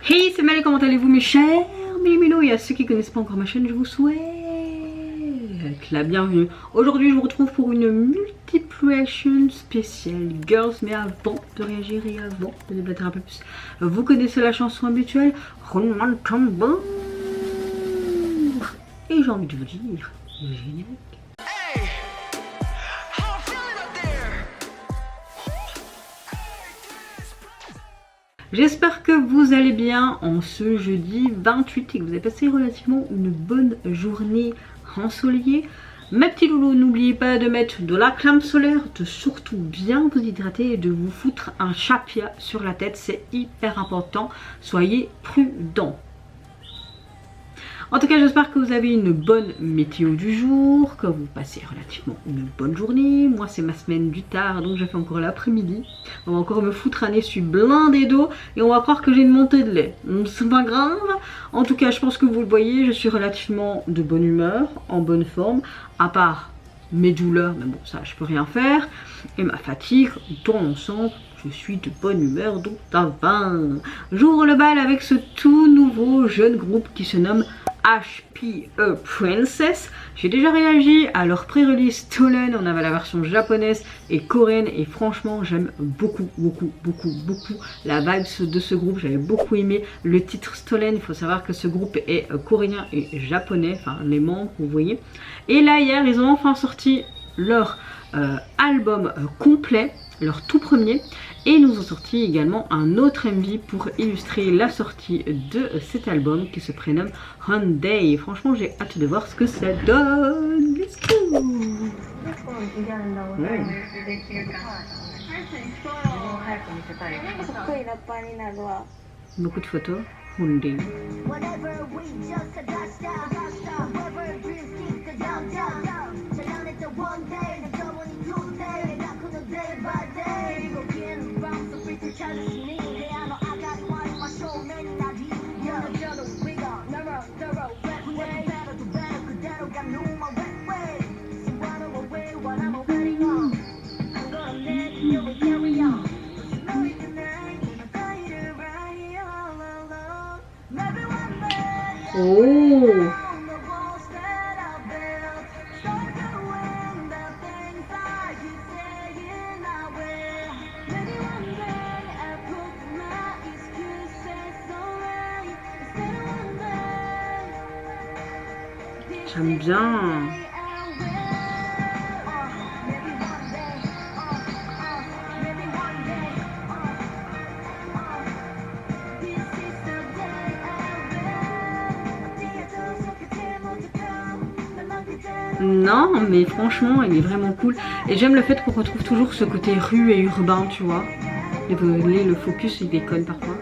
Hey, c'est Mel, comment allez-vous mes chers Mélimélo? Et à ceux qui ne connaissent pas encore ma chaîne, je vous souhaite la bienvenue. Aujourd'hui, je vous retrouve pour une multiplication spéciale Girls. Mais avant de réagir et avant de débattre un peu plus, vous connaissez la chanson habituelle, roulement de tambour. Et j'ai envie de vous dire, le générique. J'espère que vous allez bien en ce jeudi 28 et que vous avez passé relativement une bonne journée ensoleillée. Mes petits loulous, n'oubliez pas de mettre de la crème solaire, de surtout bien vous hydrater et de vous foutre un chapia sur la tête, c'est hyper important, soyez prudents. En tout cas, j'espère que vous avez une bonne météo du jour, que vous passez relativement une bonne journée. Moi, c'est ma semaine du tard, donc j'ai fait encore l'après-midi. On va encore me foutre un essuie blindé d'eau et on va croire que j'ai une montée de lait. C'est pas grave. En tout cas, je pense que vous le voyez, je suis relativement de bonne humeur, en bonne forme, à part mes douleurs, mais bon, ça, je peux rien faire. Et ma fatigue, dans l'ensemble, je suis de bonne humeur, donc ça va. J'ouvre le bal avec ce tout nouveau jeune groupe qui se nomme HPE Princess. J'ai déjà réagi à leur pré-release Stolen, on avait la version japonaise et coréenne et franchement j'aime beaucoup la vibe de ce groupe. J'avais beaucoup aimé le titre Stolen. Il faut savoir que ce groupe est coréen et japonais, enfin les membres vous voyez. Et là hier ils ont enfin sorti leur album complet, leur tout premier, et ils nous ont sorti également un autre MV pour illustrer la sortie de cet album qui se prénomme Hyundai. Franchement j'ai hâte de voir ce que ça donne. Let's go. Beaucoup de photos. Hyundai. Oh! J'aime bien. Non, mais franchement, il est vraiment cool. Et j'aime le fait qu'on retrouve toujours ce côté rue et urbain, tu vois. Le focus, il déconne parfois.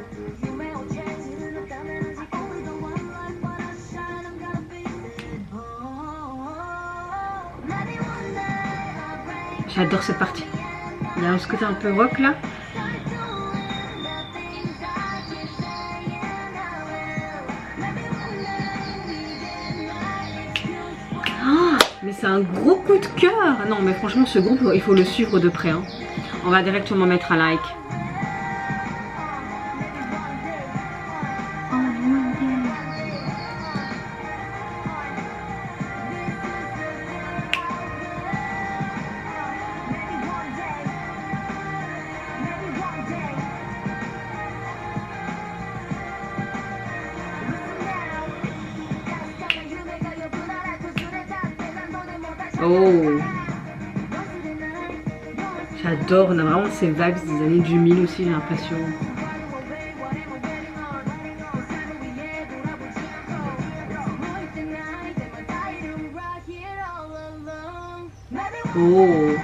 J'adore cette partie. Il y a ce côté un peu rock là. Mais c'est un gros coup de cœur. Non mais franchement ce groupe il faut le suivre de près hein. On va directement mettre un like. Oh, j'adore, on a vraiment ces vibes des années 2000 aussi, j'ai l'impression. Oh.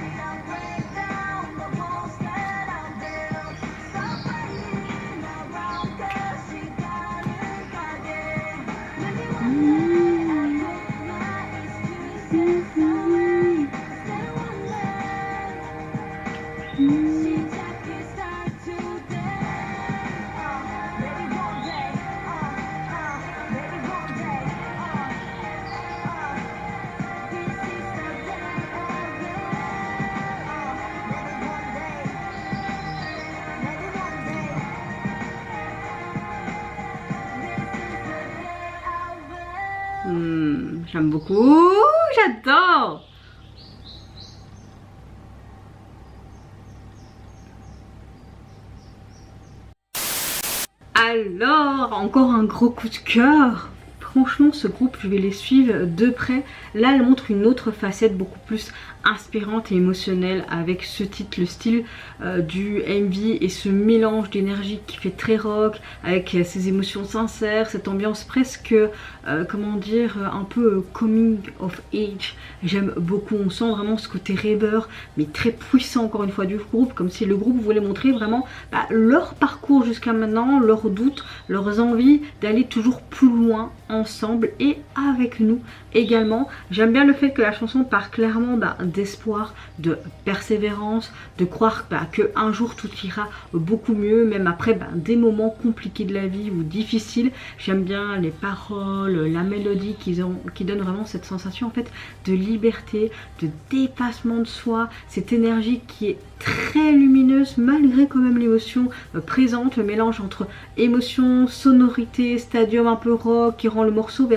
J'aime beaucoup, j'adore. Alors, encore un gros coup de cœur. Franchement, ce groupe, je vais les suivre de près. Là, elle montre une autre facette beaucoup plus inspirante et émotionnelle avec ce titre, le style du MV et ce mélange d'énergie qui fait très rock avec ces émotions sincères, cette ambiance presque, comment dire, un peu coming of age. J'aime beaucoup, on sent vraiment ce côté rêveur mais très puissant encore une fois du groupe, comme si le groupe voulait montrer vraiment leur parcours jusqu'à maintenant, leurs doutes, leurs envies d'aller toujours plus loin ensemble et avec nous également. J'aime bien le fait que la chanson part clairement d'espoir, de persévérance, de croire que un jour tout ira beaucoup mieux, même après des moments compliqués de la vie ou difficiles. J'aime bien les paroles, la mélodie qui donne vraiment cette sensation en fait de liberté, de dépassement de soi, cette énergie qui est très lumineuse malgré quand même l'émotion présente, le mélange entre émotion, sonorité, stadium un peu rock qui rend le morceau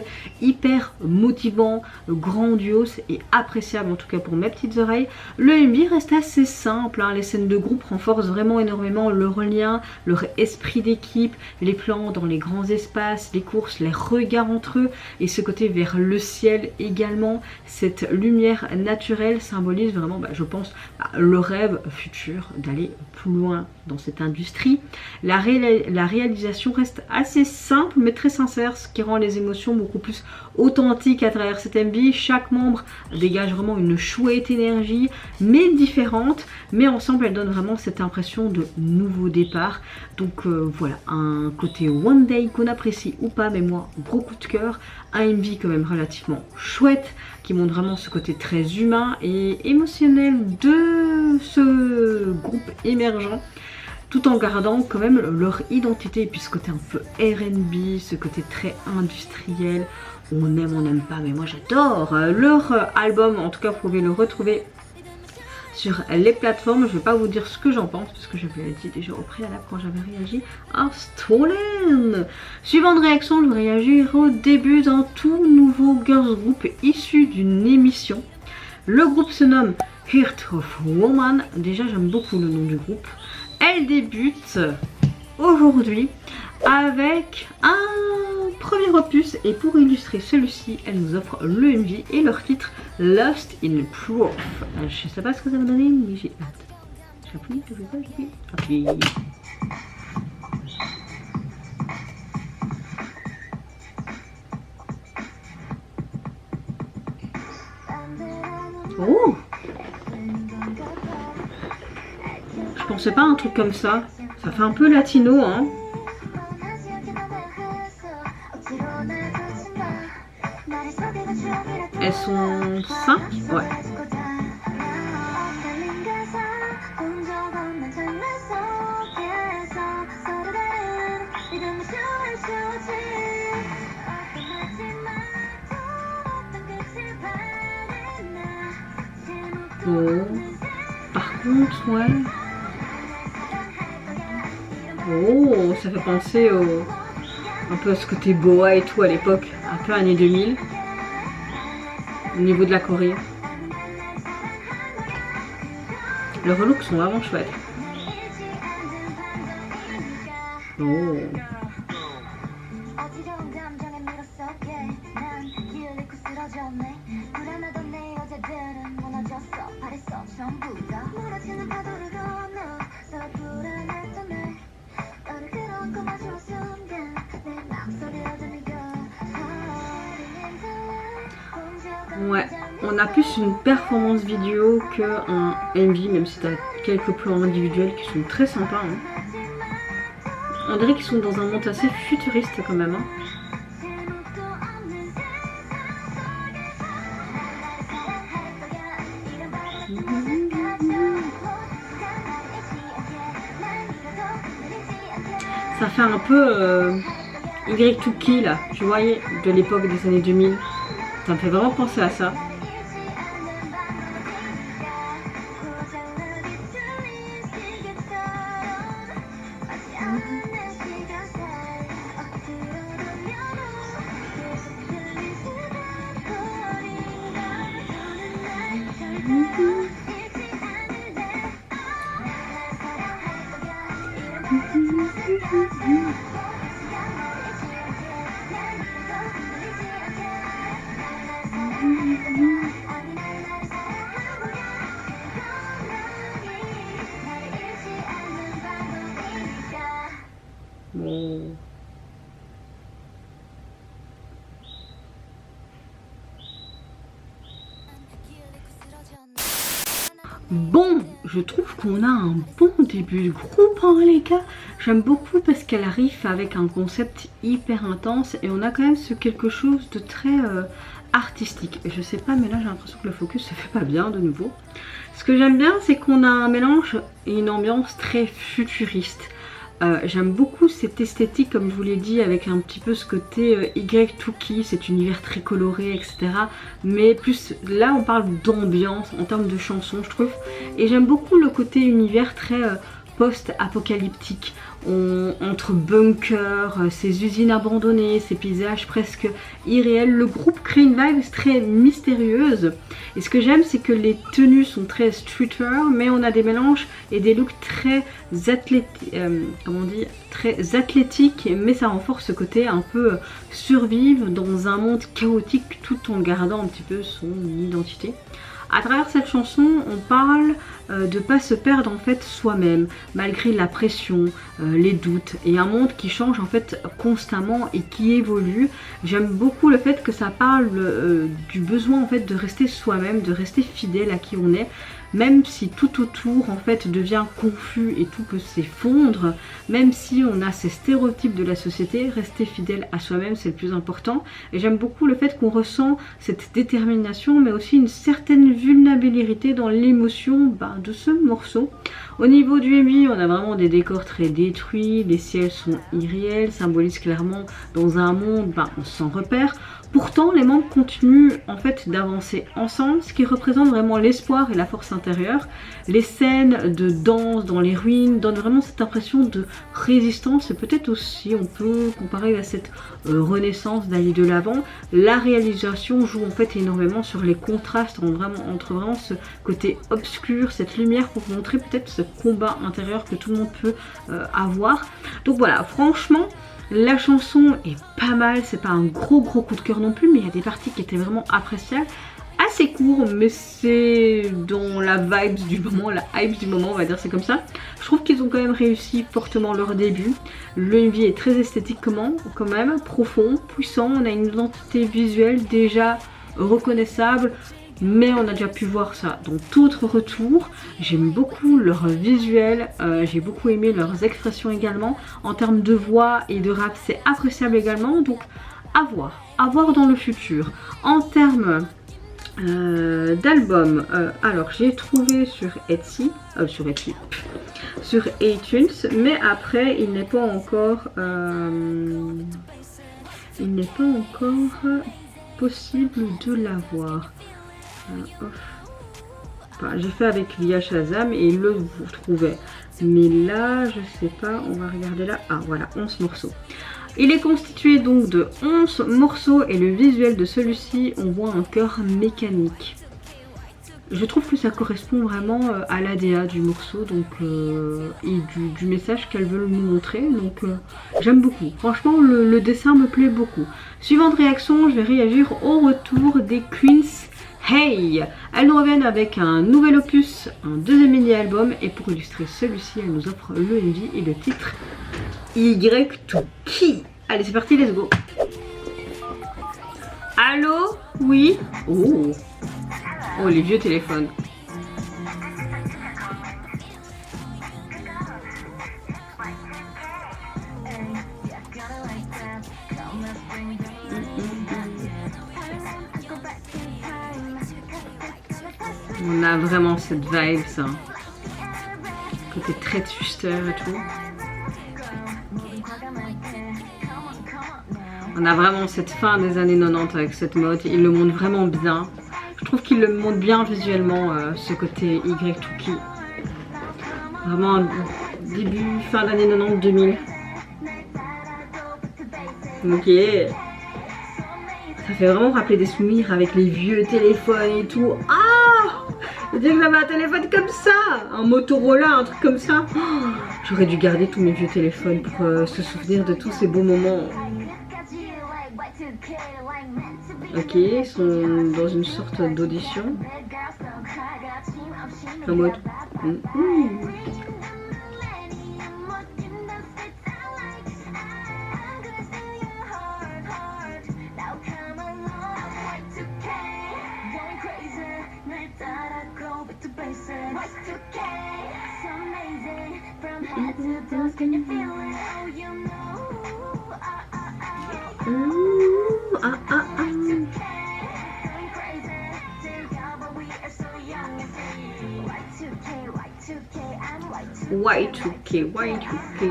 hyper motivant, grandiose et appréciable en tout cas pour mes petites oreilles. Le MV reste assez simple, hein. Les scènes de groupe renforcent vraiment énormément leur lien, leur esprit d'équipe, les plans dans les grands espaces, les courses, les regards entre eux et ce côté vers le ciel également. Cette lumière naturelle symbolise vraiment, je pense, le rêve futur d'aller plus loin dans cette industrie. La réalisation reste assez simple mais très sincère, ce qui rend les émotions beaucoup plus authentiques à travers cet MV. Chaque membre dégage vraiment une chouette énergie mais différente, mais ensemble elles donnent vraiment cette impression de nouveau départ. Donc voilà, un côté One Day qu'on apprécie ou pas, mais moi gros coup de cœur. Un MV quand même relativement chouette qui montre vraiment ce côté très humain et émotionnel de ce groupe émergent, tout en gardant quand même leur identité et puis ce côté un peu R&B, ce côté très industriel. On aime, on n'aime pas, mais moi j'adore leur album. En tout cas, vous pouvez le retrouver sur les plateformes. Je vais pas vous dire ce que j'en pense parce que je vous l'ai dit déjà au préalable quand j'avais réagi à Stolen. Suivant de réaction, je vais réagir au début d'un tout nouveau girls group issu d'une émission. Le groupe se nomme Heart of Woman. Déjà j'aime beaucoup le nom du groupe. Elle débute aujourd'hui avec un premier opus et pour illustrer celui-ci, elle nous offre le MV et leur titre Lost in Proof. Je sais pas ce que ça va donner, mais j'ai hâte. J'appuie, je fais quoi, j'appuie. Oh! Je pensais pas à un truc comme ça. Ça fait un peu latino, hein. Elles sont 5? Ouais. Bon. Par contre, ouais. Oh, ça fait penser un peu à ce côté boa et tout à l'époque, un peu années 2000. Au niveau de la Corée. Les relooks sont vraiment chouettes. Oh. Ouais, on a plus une performance vidéo qu'un MV, même si t'as quelques plans individuels qui sont très sympas. Hein. On dirait qu'ils sont dans un monde assez futuriste quand même. Hein. Ça fait un peu Y2K là, tu vois, de l'époque des années 2000. Ça me fait vraiment penser à ça. Bon, je trouve qu'on a un bon début de groupe, hein, les gars. J'aime beaucoup parce qu'elle arrive avec un concept hyper intense et on a quand même ce quelque chose de très artistique. Je sais pas, mais là j'ai l'impression que le focus se fait pas bien de nouveau. Ce que j'aime bien, c'est qu'on a un mélange et une ambiance très futuriste. J'aime beaucoup cette esthétique, comme je vous l'ai dit, avec un petit peu ce côté Y2K, cet univers très coloré, etc. Mais plus là, on parle d'ambiance en termes de chansons, je trouve. Et j'aime beaucoup le côté univers très post-apocalyptique. Entre bunkers, ces usines abandonnées, ces paysages presque irréels, le groupe crée une vibe très mystérieuse. Et ce que j'aime, c'est que les tenues sont très streetwear, mais on a des mélanges et des looks très très athlétiques, mais ça renforce ce côté un peu survivre dans un monde chaotique tout en gardant un petit peu son identité. À travers cette chanson, on parle de pas se perdre en fait soi-même, malgré la pression, les doutes, et un monde qui change en fait constamment et qui évolue. J'aime beaucoup le fait que ça parle du besoin en fait de rester soi-même, de rester fidèle à qui on est, même si tout autour en fait devient confus et tout peut s'effondre, même si on a ces stéréotypes de la société, rester fidèle à soi-même c'est le plus important. Et j'aime beaucoup le fait qu'on ressent cette détermination mais aussi une certaine vulnérabilité dans l'émotion de ce morceau. Au niveau du MV, on a vraiment des décors très détruits, les ciels sont irréels, symbolisent clairement dans un monde sans repère. Pourtant, les membres continuent en fait d'avancer ensemble, ce qui représente vraiment l'espoir et la force intérieure. Les scènes de danse dans les ruines donnent vraiment cette impression de résistance et peut-être aussi on peut comparer à cette renaissance d'aller de l'avant. La réalisation joue en fait énormément sur les contrastes entre vraiment ce côté obscur, cette lumière pour montrer peut-être ce combat intérieur que tout le monde peut avoir. Donc voilà, franchement, la chanson est pas mal, c'est pas un gros coup de cœur non plus, mais il y a des parties qui étaient vraiment appréciables. Assez court, mais c'est dans la vibes du moment, la hype du moment, on va dire c'est comme ça. Je trouve qu'ils ont quand même réussi fortement leur début. Le MV est très esthétique quand même, profond, puissant, on a une identité visuelle déjà reconnaissable. Mais on a déjà pu voir ça dans d'autres retours. J'aime beaucoup leur visuel, j'ai beaucoup aimé leurs expressions également. En termes de voix et de rap, c'est appréciable également. Donc à voir dans le futur. En termes d'album, alors j'ai trouvé sur iTunes, mais après il n'est pas encore possible de l'avoir. J'ai fait avec via Shazam et il le trouvait, mais là je sais pas, on va regarder là. Ah voilà, 11 morceaux. Il est constitué donc de 11 morceaux et le visuel de celui-ci, on voit un cœur mécanique. Je trouve que ça correspond vraiment à l'ADA du morceau donc, et du message qu'elles veulent nous montrer. Donc j'aime beaucoup. Franchement, le dessin me plaît beaucoup. Suivante réaction, je vais réagir au retour des Queens. Hey! Elles nous reviennent avec un nouvel opus, un deuxième mini-album. Et pour illustrer celui-ci, elles nous offrent le MV et le titre Y2K. Allez, c'est parti, let's go! Allô? Oui? Oh, les vieux téléphones. On a vraiment cette vibe, ça. Côté très twister et tout. On a vraiment cette fin des années 90 avec cette mode. Il le montre vraiment bien. Je trouve qu'il le montre bien visuellement, ce côté Y2K. Vraiment début, fin d'année 90-2000. Ok. Ça fait vraiment rappeler des souvenirs avec les vieux téléphones et tout. Ah! Je dis que j'avais un téléphone comme ça, un Motorola, un truc comme ça. Oh, j'aurais dû garder tous mes vieux téléphones pour se souvenir de tous ces beaux moments. Ok, ils sont dans une sorte d'audition. En mode... Y2K, Y2K.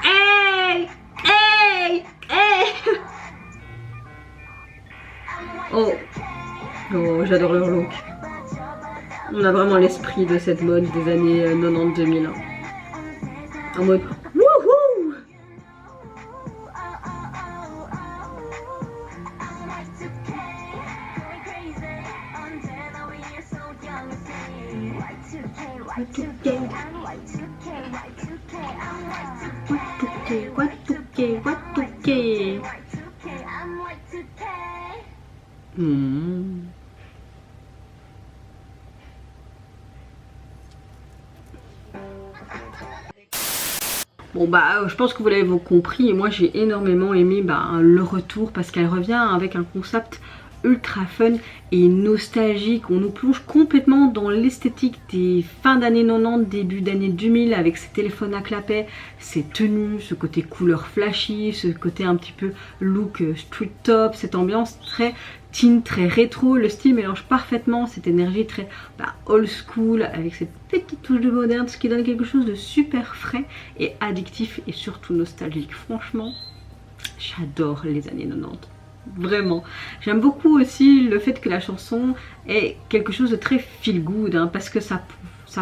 Hey, hey, hey. Oh, oh, j'adore leur look. On a vraiment l'esprit de cette mode des années 90-2000. En mode wouhou. Y2K. Bon bah je pense que vous l'avez compris, et moi j'ai énormément aimé le retour parce qu'elle revient avec un concept ultra fun et nostalgique. On nous plonge complètement dans l'esthétique des fins d'années 90, début d'année 2000 avec ses téléphones à clapet, ses tenues, ce côté couleur flashy, ce côté un petit peu look street top, cette ambiance très teen, très rétro. Le style mélange parfaitement cette énergie très old school avec cette petite touche de moderne, ce qui donne quelque chose de super frais et addictif et surtout nostalgique. Franchement, j'adore les années 90. Vraiment. J'aime beaucoup aussi le fait que la chanson est quelque chose de très feel good, parce que ça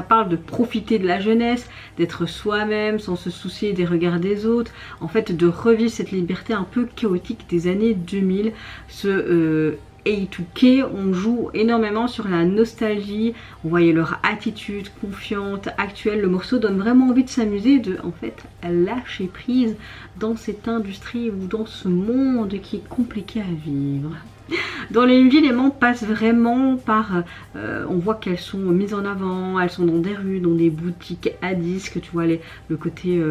parle de profiter de la jeunesse, d'être soi-même sans se soucier des regards des autres, en fait de revivre cette liberté un peu chaotique des années 2000. Ce Y2K, on joue énormément sur la nostalgie, on voyait leur attitude confiante, actuelle. Le morceau donne vraiment envie de s'amuser, de en fait lâcher prise dans cette industrie ou dans ce monde qui est compliqué à vivre. Dans les MV, les membres passent vraiment par... on voit qu'elles sont mises en avant, elles sont dans des rues, dans des boutiques à disques, tu vois le côté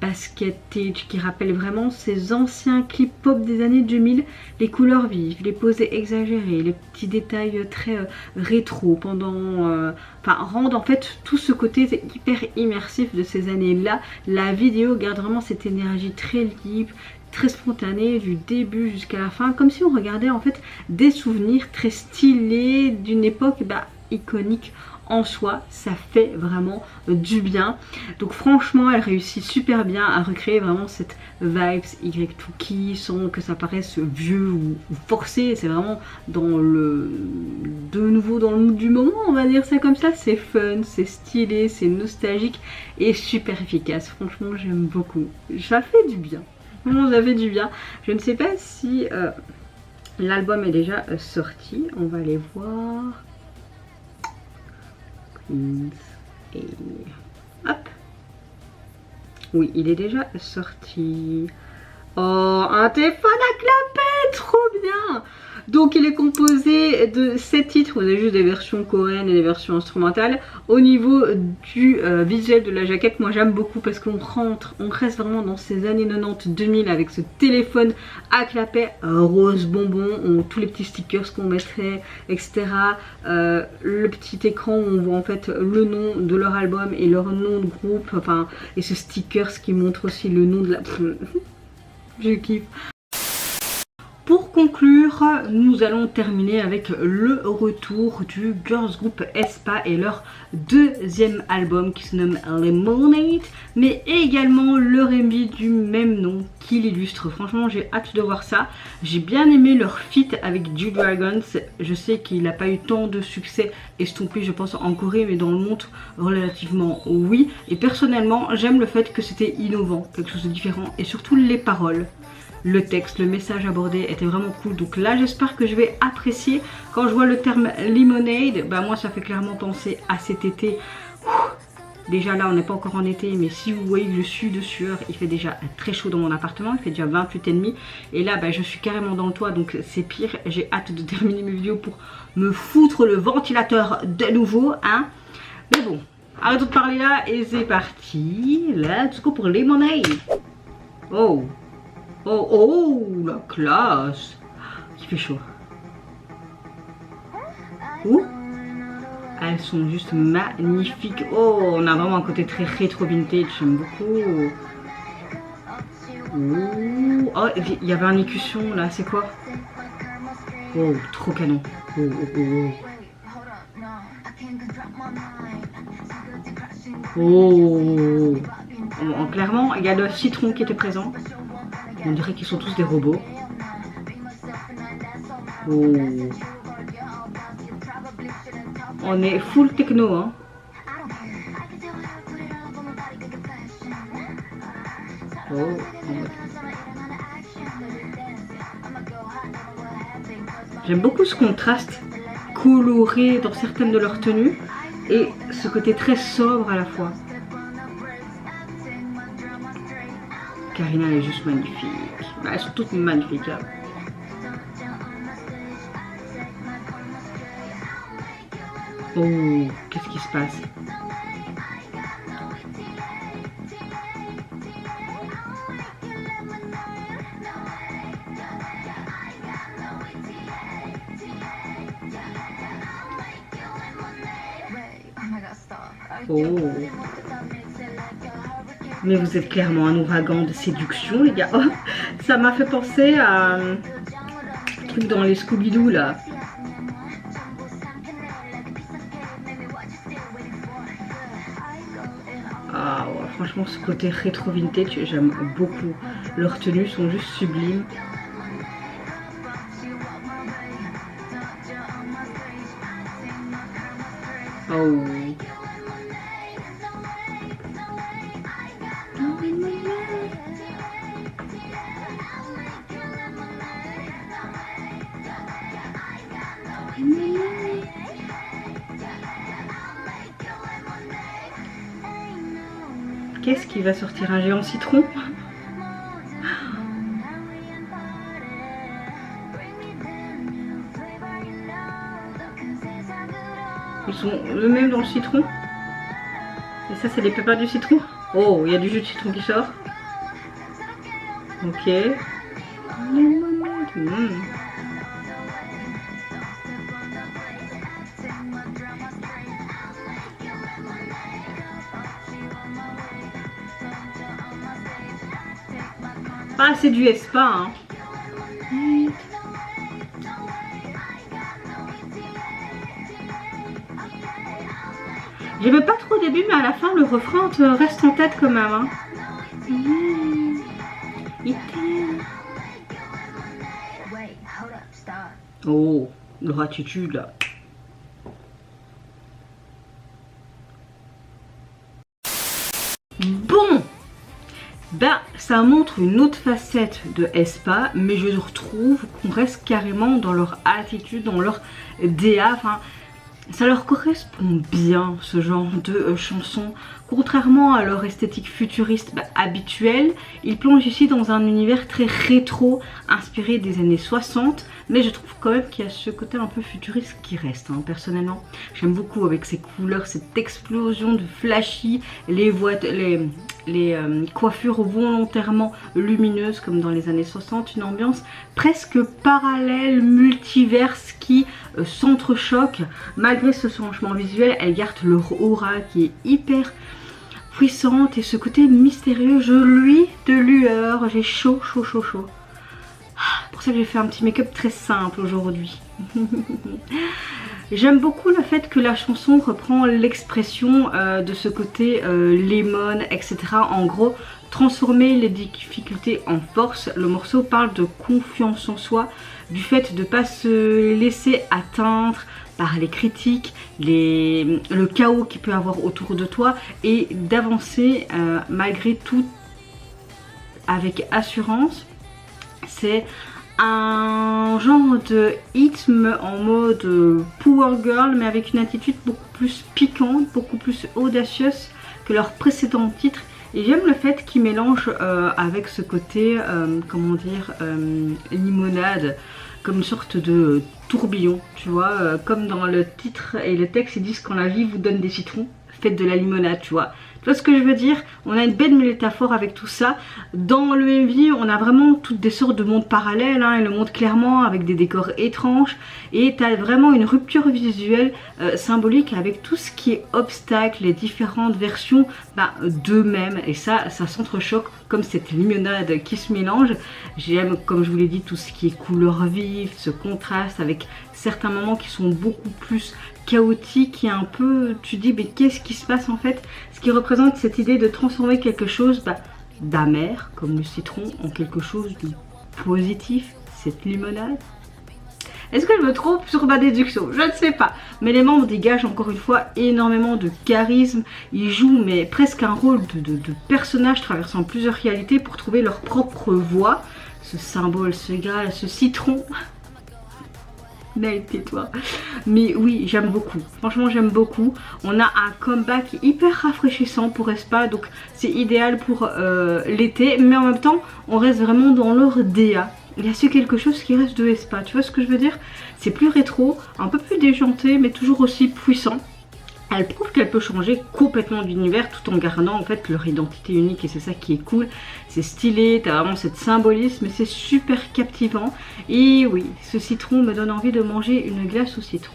basket-age qui rappelle vraiment ces anciens clips pop des années 2000, les couleurs vives, les poses exagérées, les petits détails très rétro pendant... rendent en fait tout ce côté hyper immersif de ces années-là. La vidéo garde vraiment cette énergie très libre, très spontané du début jusqu'à la fin, comme si on regardait en fait des souvenirs très stylés d'une époque iconique en soi. Ça fait vraiment du bien. Donc franchement elle réussit super bien à recréer vraiment cette vibes Y2K sans que ça paraisse vieux ou forcé. C'est vraiment dans de nouveau dans le mood du moment, on va dire ça comme ça. C'est fun, c'est stylé, c'est nostalgique et super efficace. Franchement j'aime beaucoup, ça fait du bien. Ça fait du bien. Je ne sais pas si l'album est déjà sorti. On va aller voir. Et hop. Oui, il est déjà sorti. Oh, un téléphone à clapet, trop bien. Donc il est composé de 7 titres, vous avez juste des versions coréennes et des versions instrumentales. Au niveau du visuel de la jaquette, moi j'aime beaucoup parce qu'on reste vraiment dans ces années 90-2000 avec ce téléphone à clapet rose bonbon, tous les petits stickers qu'on mettrait, etc. Le petit écran où on voit en fait le nom de leur album et leur nom de groupe, et ce stickers qui montre aussi le nom de la... Je kiffe. Pour conclure, nous allons terminer avec le retour du girls group aespa et leur deuxième album qui se nomme Lemonade, mais également leur MV du même nom qui l'illustre. Franchement j'ai hâte de voir ça. J'ai bien aimé leur feat avec G-Dragons. Je sais qu'il n'a pas eu tant de succès estompé je pense en Corée, mais dans le monde relativement oui. Et personnellement j'aime le fait que c'était innovant, quelque chose de différent, et surtout les paroles. Le texte, le message abordé était vraiment cool. Donc là j'espère que je vais apprécier. Quand je vois le terme lemonade, moi ça fait clairement penser à cet été Déjà là on n'est pas encore en été, mais si vous voyez que je suis de sueur, il fait déjà très chaud dans mon appartement, il fait déjà 28,5. Et là je suis carrément dans le toit, donc c'est pire. J'ai hâte de terminer mes vidéos pour me foutre le ventilateur de nouveau, hein. Mais bon, arrêtons de parler là et c'est parti. Let's go pour les monnaies. Oh, oh, oh, la classe. Il fait chaud. Ouh. Elles sont juste magnifiques. Oh, on a vraiment un côté très rétro vintage, j'aime beaucoup. Ouh. Oh, il y avait un écusson là, c'est quoi? Oh, trop canon. Oh, oh, oh, oh. Oh. Clairement, il y a le citron qui était présent. On dirait qu'ils sont tous des robots. Oh. On est full techno, hein. Oh. J'aime beaucoup ce contraste coloré dans certaines de leurs tenues et ce côté très sobre à la fois. Karina elle est juste magnifique. Bah, elles sont toutes magnifiques. Hein. Oh, qu'est-ce qui se passe? Oh. Mais vous êtes clairement un ouragan de séduction, les gars. Oh, ça m'a fait penser à un truc dans les Scooby-Doo là. Ah ouais, franchement, ce côté rétro vintage, j'aime beaucoup. Leurs tenues sont juste sublimes. Oh. Qu'est-ce qui va sortir? Un géant citron? Ils sont eux-mêmes dans le citron. Et ça, c'est les pépins du citron. Oh, il y a du jus de citron qui sort. Ok. Ah, c'est du Espa, hein. J'aimais pas trop au début, mais à la fin, le refrain te reste en tête quand même. Hein. Oh, leur attitude là. Bon, ben ça montre une autre facette de Espa, mais je retrouve qu'on reste carrément dans leur attitude, dans leur DA. Enfin, ça leur correspond bien ce genre de chansons. Contrairement à leur esthétique futuriste habituelle, ils plongent ici dans un univers très rétro, inspiré des années 60. Mais je trouve quand même qu'il y a ce côté un peu futuriste qui reste, hein, personnellement. J'aime beaucoup avec ces couleurs, cette explosion de flashy, les coiffures volontairement lumineuses comme dans les années 60. Une ambiance presque parallèle, multiverse qui s'entrechoque. Malgré ce changement visuel, elles gardent leur aura qui est hyper puissante et ce côté mystérieux. Je luis de lueur, j'ai chaud, chaud, chaud, chaud. Pour ça que j'ai fait un petit make-up très simple aujourd'hui. J'aime beaucoup le fait que la chanson reprend l'expression de ce côté lemon, etc. En gros, transformer les difficultés en force. Le morceau parle de confiance en soi, du fait de ne pas se laisser atteindre par les critiques, le chaos qu'il peut y avoir autour de toi et d'avancer malgré tout avec assurance. C'est un genre de rythme en mode power girl, mais avec une attitude beaucoup plus piquante, beaucoup plus audacieuse que leurs précédents titres. Et j'aime le fait qu'ils mélangent avec ce côté, comment dire, limonade, comme une sorte de tourbillon, tu vois, comme dans le titre et le texte, ils disent quand la vie vous donne des citrons, faites de la limonade, tu vois. Tu vois ce que je veux dire? On a une belle métaphore avec tout ça. Dans le MV, on a vraiment toutes des sortes de mondes parallèles, hein, et le monde clairement avec des décors étranges. Et tu as vraiment une rupture visuelle symbolique avec tout ce qui est obstacle, les différentes versions d'eux-mêmes. Et ça s'entrechoque comme cette limonade qui se mélange. J'aime, comme je vous l'ai dit, tout ce qui est couleurs vives, ce contraste avec certains moments qui sont beaucoup plus chaotiques et un peu, tu dis mais qu'est-ce qui se passe en fait? Ce qui représente cette idée de transformer quelque chose d'amer, comme le citron, en quelque chose de positif, cette limonade. Est-ce que je me trompe sur ma déduction? Je ne sais pas. Mais les membres dégagent encore une fois énormément de charisme. Ils jouent mais presque un rôle de personnage traversant plusieurs réalités pour trouver leur propre voix. Ce symbole, ce Graal, ce citron. Nate, tais-toi. Mais oui, j'aime beaucoup. Franchement, j'aime beaucoup. On a un comeback hyper rafraîchissant pour Aespa. Donc, c'est idéal pour l'été. Mais en même temps, on reste vraiment dans leur DA. Il y a su quelque chose qui reste de Aespa. Tu vois ce que je veux dire? C'est plus rétro, un peu plus déjanté, mais toujours aussi puissant. Elle prouve qu'elle peut changer complètement d'univers tout en gardant en fait leur identité unique et c'est ça qui est cool. C'est stylé, t'as vraiment cette symbolisme et c'est super captivant. Et oui, ce citron me donne envie de manger une glace au citron.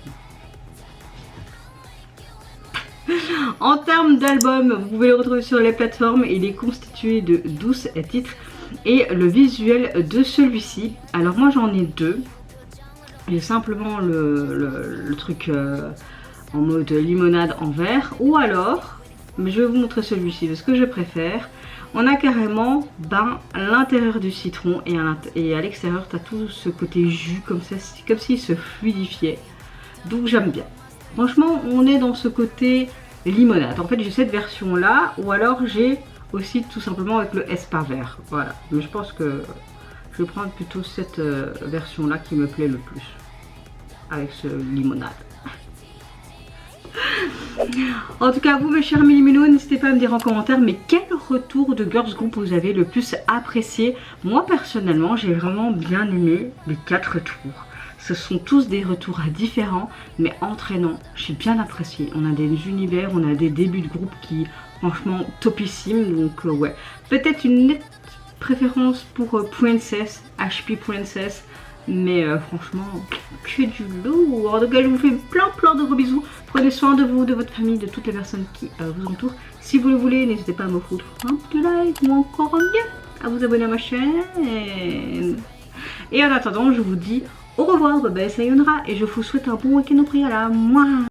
En termes d'album, vous pouvez le retrouver sur les plateformes. Il est constitué de 12 titres et le visuel de celui-ci. Alors moi j'en ai deux. J'ai simplement le truc... en mode limonade en verre, ou alors, mais je vais vous montrer celui-ci, parce que je préfère, on a carrément l'intérieur du citron et à l'extérieur tu as tout ce côté jus comme ça, c'est comme s'il se fluidifiait, donc j'aime bien. Franchement on est dans ce côté limonade. En fait j'ai cette version là, ou alors j'ai aussi tout simplement avec le Aespa vert, voilà, mais je pense que je vais prendre plutôt cette version là qui me plaît le plus, avec ce limonade. En tout cas, vous mes chers Mini-Minous, n'hésitez pas à me dire en commentaire mais quel retour de girls group vous avez le plus apprécié. Moi personnellement j'ai vraiment bien aimé les 4 retours. Ce sont tous des retours différents mais entraînants. J'ai bien apprécié. On a des univers, on a des débuts de groupe qui franchement topissimes. Donc ouais, peut-être une nette préférence pour Princess, HP Princess. Mais franchement, que du lourd. En tout cas, je vous fais plein de gros bisous. Prenez soin de vous, de votre famille, de toutes les personnes qui vous entourent. Si vous le voulez, n'hésitez pas à me foutre un petit like ou encore mieux à vous abonner à ma chaîne. Et en attendant, je vous dis au revoir, bye bye, sayonara. Et je vous souhaite un bon week-end au préalable. Mouah.